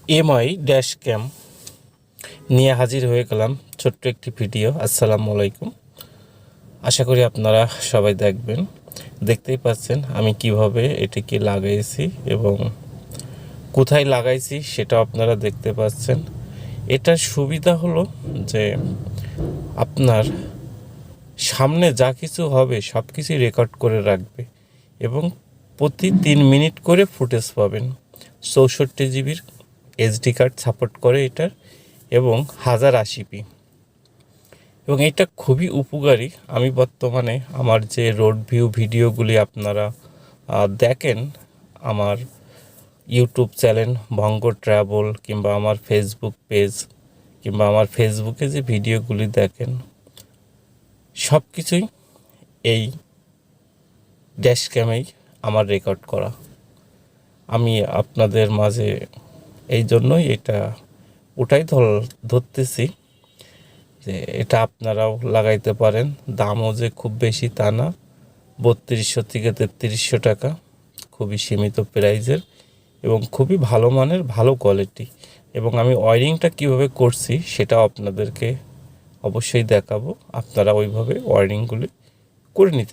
MI dash ক্যাম নিয়ে হাজির হয়ে গেলাম ছোট্ট একটি ভিডিও। আসসালামু আলাইকুম, আশা করি আপনারা সবাই দেখবেন। দেখতেই পাচ্ছেন আমি কিভাবে এটিকে লাগাইছি এবং কোথায় লাগাইছি সেটাও আপনারা দেখতে পাচ্ছেন। এটার সুবিধা হলো যে আপনার সামনে যা কিছু হবে সব কিছুই রেকর্ড করে রাখবে এবং প্রতি 3 মিনিট করে ফুটেজ পাবেন। 64 জিবির এইচডি কার্ড সাপোর্ট করে এটার এবং 1080p, এবং এটা খুবই উপকারী। আমি বর্তমানে আমার যে রোড ভিউ ভিডিওগুলি আপনারা দেখেন আমার ইউটিউব চ্যানেল ভঙ্গ ট্রাভেল কিংবা আমার ফেসবুক পেজ কিংবা আমার ফেসবুকে যে ভিডিওগুলি দেখেন সব কিছুই এই ড্যাশ ক্যামেই আমার রেকর্ড করা। আমি আপনাদের মাঝে এই জন্যই এটা ওটাই ধরতেছি যে এটা আপনারাও লাগাইতে পারেন। দামও যে খুব বেশি তা না, 3200 থেকে 3300 টাকা, খুবই সীমিত প্রাইজের এবং খুবই ভালো মানের, ভালো কোয়ালিটি। এবং আমি ওয়্যারিংটা কীভাবে করছি সেটাও আপনাদেরকে অবশ্যই দেখাবো। আপনারা ওইভাবে ওয়্যারিংগুলি করে নিতে